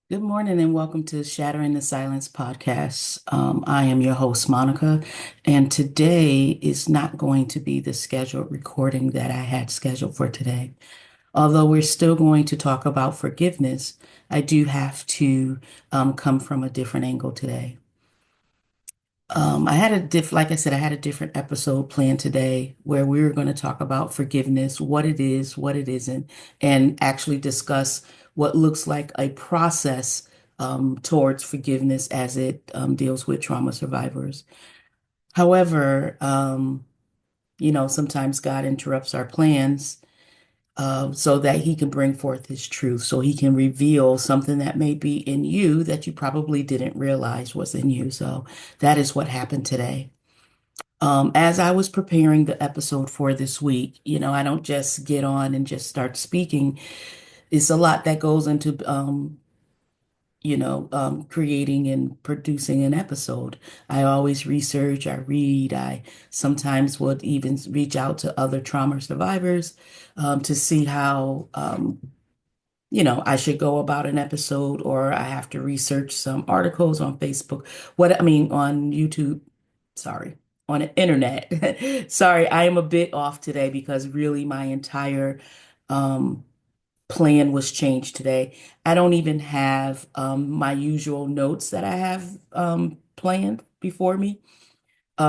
Good morning and welcome to Shattering the Silence podcast. I am your host, Monica, and today is not going to be the scheduled recording that I had scheduled for today. Although we're still going to talk about forgiveness, I do have to come from a different angle today. I had like I said, I had a different episode planned today where we were going to talk about forgiveness, what it is, what it isn't, and actually discuss what looks like a process towards forgiveness as it deals with trauma survivors. However, sometimes God interrupts our plans so that He can bring forth His truth, so He can reveal something that may be in you that you probably didn't realize was in you. So that is what happened today. As I was preparing the episode for this week, I don't just get on and just start speaking. It's a lot that goes into, creating and producing an episode. I always research, I read, I sometimes would even reach out to other trauma survivors, to see how, I should go about an episode, or I have to research some articles on Facebook, on YouTube, sorry, on the internet. Sorry, I am a bit off today because really my entire um, plan was changed today. I don't even have my usual notes that I have planned before me.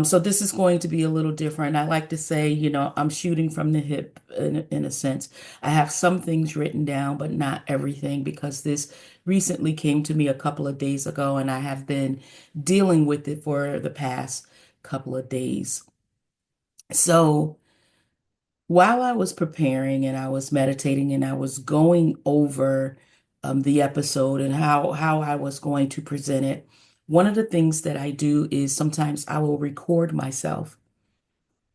So this is going to be a little different. I like to say, I'm shooting from the hip in a sense. I have some things written down, but not everything because this recently came to me a couple of days ago and I have been dealing with it for the past couple of days. So while I was preparing and I was meditating and I was going over the episode and how I was going to present it, one of the things that I do is sometimes I will record myself.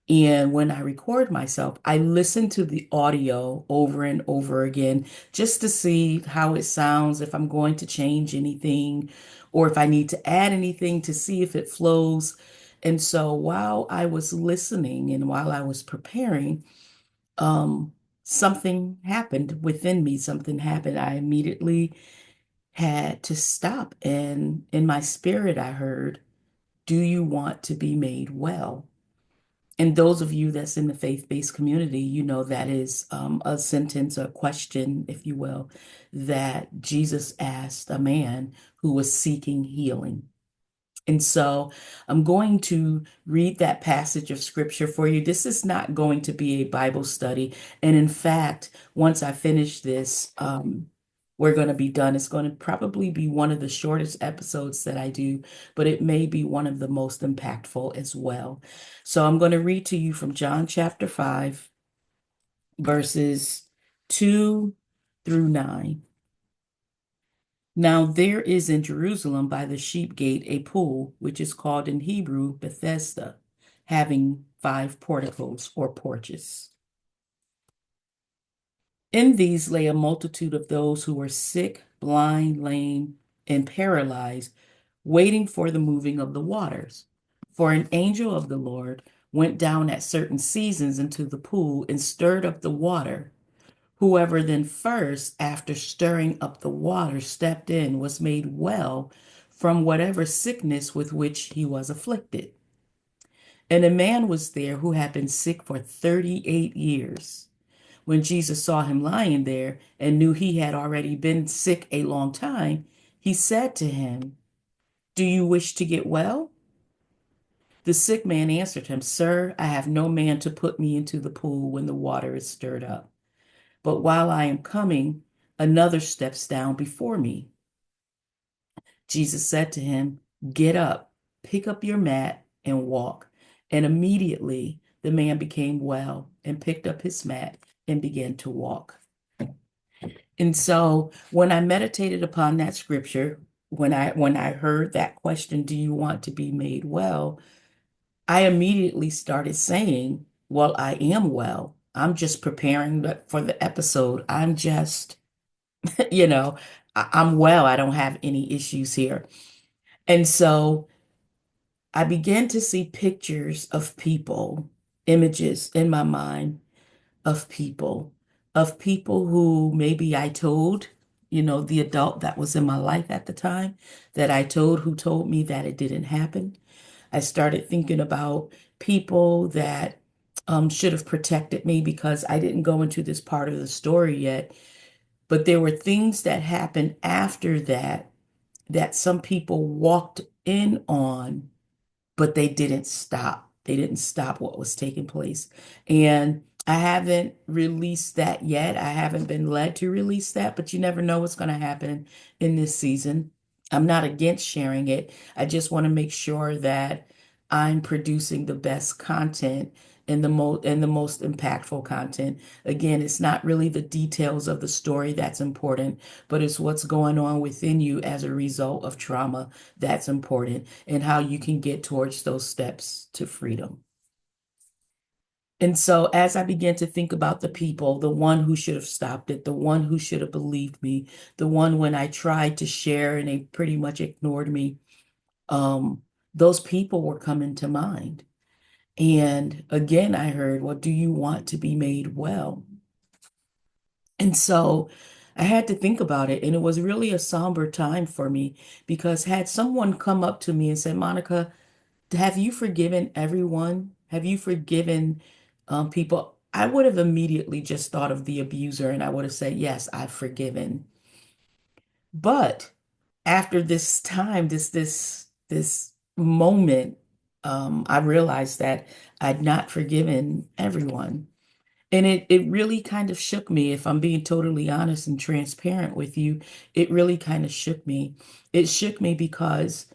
And when I record myself, I listen to the audio over and over again just to see how it sounds, if I'm going to change anything, or if I need to add anything to see if it flows. And so while I was listening and while I was preparing, um, something happened within me. Something happened. I immediately had to stop. And in my spirit, I heard, "Do you want to be made well?" And those of you that's in the faith-based community, you know that is a sentence, a question, if you will, that Jesus asked a man who was seeking healing. And so I'm going to read that passage of scripture for you. This is not going to be a Bible study. And in fact, once I finish this, we're going to be done. It's going to probably be one of the shortest episodes that I do, but it may be one of the most impactful as well. So I'm going to read to you from John chapter 5, verses 2 through 9. Now there is in Jerusalem by the sheep gate a pool, which is called in Hebrew Bethesda, having 5 porticos or porches. In these lay a multitude of those who were sick, blind, lame, and paralyzed, waiting for the moving of the waters. For an angel of the Lord went down at certain seasons into the pool and stirred up the water. Whoever then first, after stirring up the water, stepped in was made well from whatever sickness with which he was afflicted. And a man was there who had been sick for 38 years. When Jesus saw him lying there and knew he had already been sick a long time, he said to him, "Do you wish to get well?" The sick man answered him, "Sir, I have no man to put me into the pool when the water is stirred up. But while I am coming, another steps down before me." Jesus said to him, "Get up, pick up your mat, and walk." And immediately the man became well and picked up his mat and began to walk. And so when I meditated upon that scripture, when I heard that question, "Do you want to be made well?" I immediately started saying, "Well, I am well. I'm just preparing for the episode. I'm just you know, I'm well. I don't have any issues here." And so I began to see pictures of people, images in my mind of people who maybe I told. the adult that was in my life at the time that I told who told me that it didn't happen. I started thinking about people that should have protected me because I didn't go into this part of the story yet. But there were things that happened after that that some people walked in on, but they didn't stop. They didn't stop what was taking place. And I haven't released that yet. I haven't been led to release that, but you never know what's going to happen in this season. I'm not against sharing it. I just want to make sure that I'm producing the best content and the most impactful content. Again, it's not really the details of the story that's important, but it's what's going on within you as a result of trauma that's important and how you can get towards those steps to freedom. And so, as I began to think about the people, the one who should have stopped it, the one who should have believed me, the one when I tried to share and they pretty much ignored me, um, those people were coming to mind. And again, I heard, well, do you want to be made well? And so I had to think about it. And it was really a somber time for me because had someone come up to me and said, Monica, have you forgiven everyone? Have you forgiven people? I would have immediately just thought of the abuser and I would have said, yes, I've forgiven. But after this time, this moment, I realized that I'd not forgiven everyone. And it really kind of shook me, if I'm being totally honest and transparent with you. It really kind of shook me. It shook me because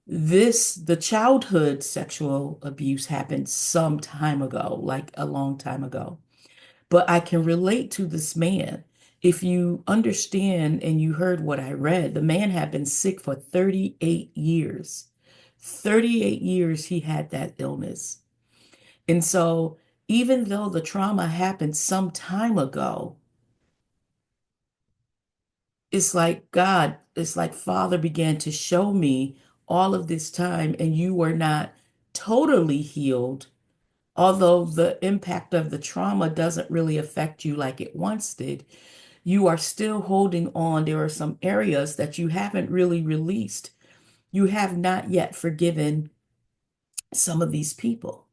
the childhood sexual abuse happened some time ago, like a long time ago. But I can relate to this man. If you understand and you heard what I read, the man had been sick for 38 years. 38 years he had that illness. And so even though the trauma happened some time ago, it's like God, it's like Father began to show me all of this time, and you were not totally healed, although the impact of the trauma doesn't really affect you like it once did. You are still holding on. There are some areas that you haven't really released. You have not yet forgiven some of these people.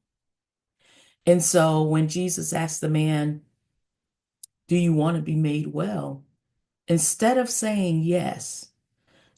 And so when Jesus asked the man, do you want to be made well? Instead of saying yes,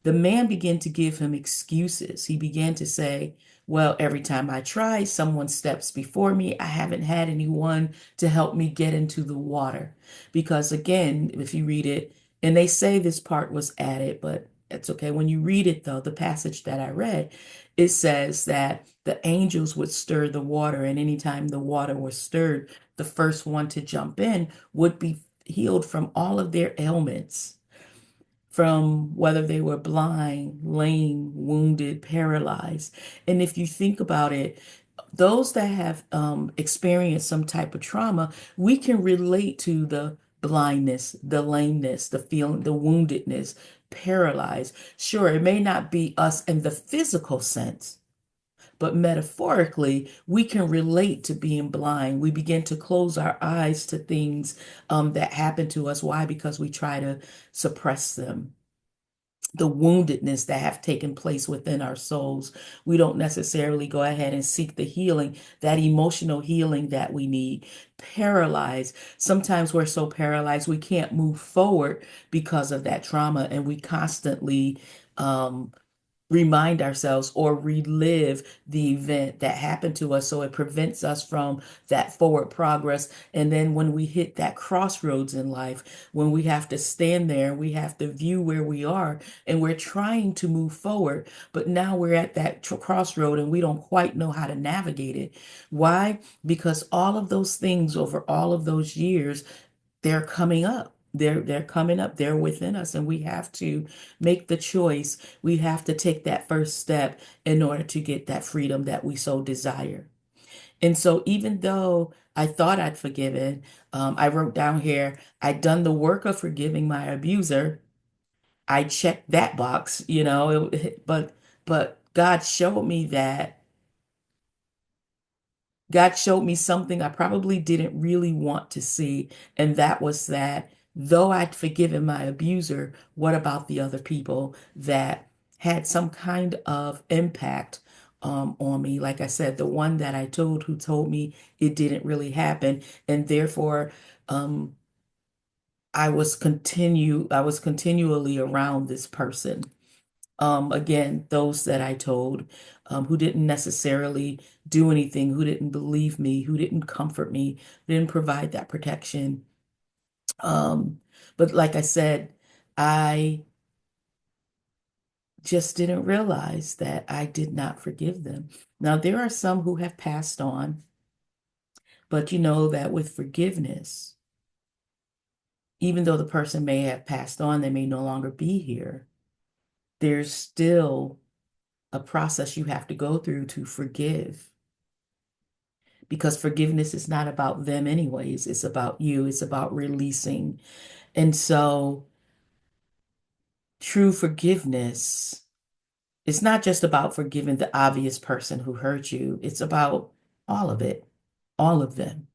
the man began to give him excuses. He began to say, well, every time I try, someone steps before me. I haven't had anyone to help me get into the water. Because again, if you read it, and they say this part was added, but it's okay. When you read it, though, the passage that I read, it says that the angels would stir the water, and anytime the water was stirred, the first one to jump in would be healed from all of their ailments, from whether they were blind, lame, wounded, paralyzed. And if you think about it, those that have experienced some type of trauma, we can relate to the blindness, the lameness, the feeling, the woundedness, paralyzed. Sure, it may not be us in the physical sense, but metaphorically, we can relate to being blind. We begin to close our eyes to things that happen to us. Why? Because we try to suppress them, the woundedness that have taken place within our souls. We don't necessarily go ahead and seek the healing, that emotional healing that we need. Paralyzed. Sometimes we're so paralyzed we can't move forward because of that trauma, and we constantly um, remind ourselves or relive the event that happened to us. So it prevents us from that forward progress. And then when we hit that crossroads in life, when we have to stand there, we have to view where we are and we're trying to move forward, but now we're at that crossroad and we don't quite know how to navigate it. Why? Because all of those things over all of those years, they're coming up. They're coming up. They're within us, and we have to make the choice. We have to take that first step in order to get that freedom that we so desire. And so, even though I thought I'd forgiven, I wrote down here, I'd done the work of forgiving my abuser. I checked that box, but God showed me something I probably didn't really want to see, and that was that though I'd forgiven my abuser, what about the other people that had some kind of impact on me? Like I said, the one that I told who told me it didn't really happen, and therefore um, I was continually around this person. Again, those that I told who didn't necessarily do anything, who didn't believe me, who didn't comfort me, didn't provide that protection. Um, but like I said, I just didn't realize that I did not forgive them. Now, there are some who have passed on, but you know that with forgiveness, even though the person may have passed on, they may no longer be here, there's still a process you have to go through to forgive. Because forgiveness is not about them, anyways. It's about you, it's about releasing. And so, true forgiveness. It's not just about forgiving the obvious person who hurt you. It's about all of it, all of them.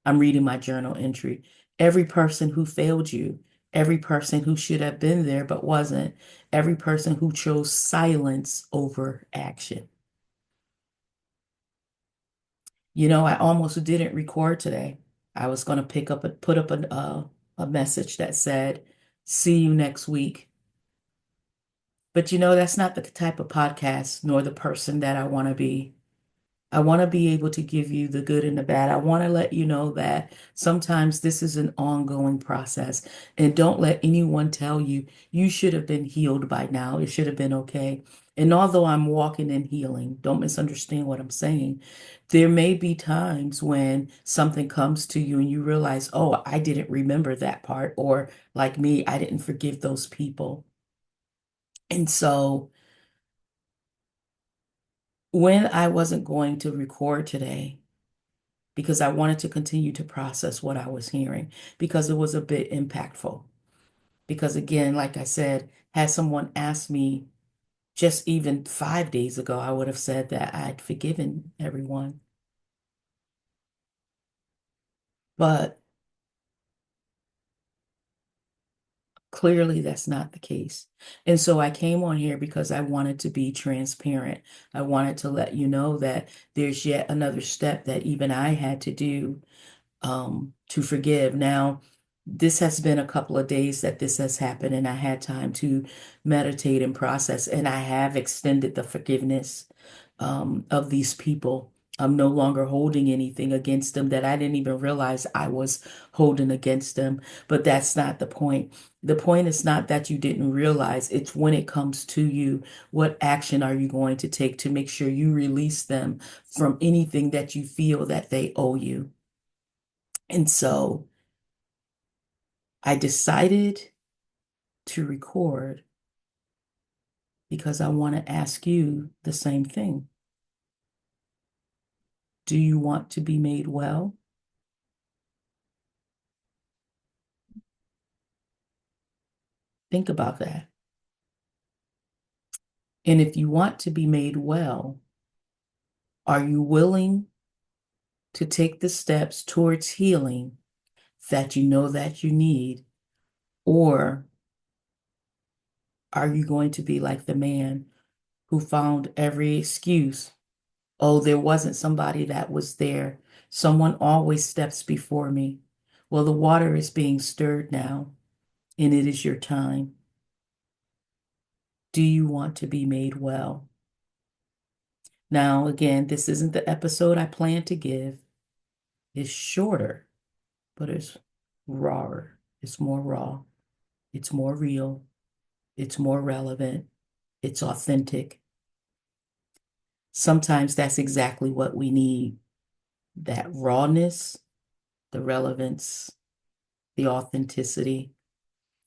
I'm reading my journal entry. Every person who failed you, every person who should have been there but wasn't, every person who chose silence over action. You know, I almost didn't record today. I was going to put up a message that said, "See you next week." But you know, that's not the type of podcast nor the person that I want to be. I want to be able to give you the good and the bad. I want to let you know that sometimes this is an ongoing process. And don't let anyone tell you you should have been healed by now. It should have been okay. And although I'm walking in healing, don't misunderstand what I'm saying. There may be times when something comes to you and you realize, oh, I didn't remember that part. Or like me, I didn't forgive those people. And so when I wasn't going to record today, because I wanted to continue to process what I was hearing because it was a bit impactful. Because again, like I said, had someone asked me just even 5 days ago, I would have said that I'd forgiven everyone. But clearly that's not the case. And so I came on here because I wanted to be transparent. I wanted to let you know that there's yet another step that even I had to do to forgive. Now, this has been a couple of days that this has happened, and I had time to meditate and process, and I have extended the forgiveness of these people. I'm no longer holding anything against them that I didn't even realize I was holding against them. But that's not the point. The point is not that you didn't realize, it's when it comes to you, what action are you going to take to make sure you release them from anything that you feel that they owe you? And so I decided to record because I want to ask you the same thing. Do you want to be made well? Think about that. And if you want to be made well, are you willing to take the steps towards healing that you know that you need? Or are you going to be like the man who found every excuse? Oh, there wasn't somebody that was there. Someone always steps before me. Well, the water is being stirred now, and it is your time. Do you want to be made well? Now, again, this isn't the episode I plan to give. It's shorter, but it's rawer. It's more raw. It's more real. It's more relevant. It's authentic. Sometimes that's exactly what we need. That rawness, the relevance, the authenticity.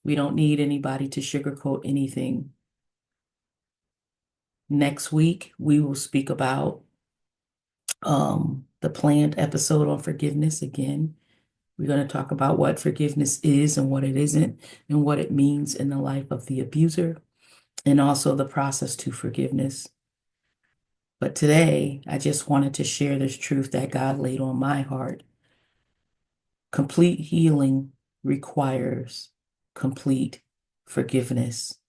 We don't need anybody to sugarcoat anything. Next week, we will speak about the planned episode on forgiveness again. We're going to talk about what forgiveness is and what it isn't, and what it means in the life of the abuser, and also the process to forgiveness. But today, I just wanted to share this truth that God laid on my heart. Complete healing requires complete forgiveness,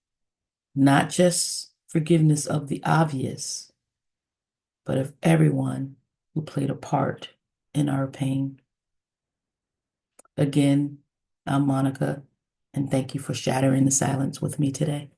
not just forgiveness of the obvious, but of everyone who played a part in our pain. Again, I'm Monica, and thank you for shattering the silence with me today.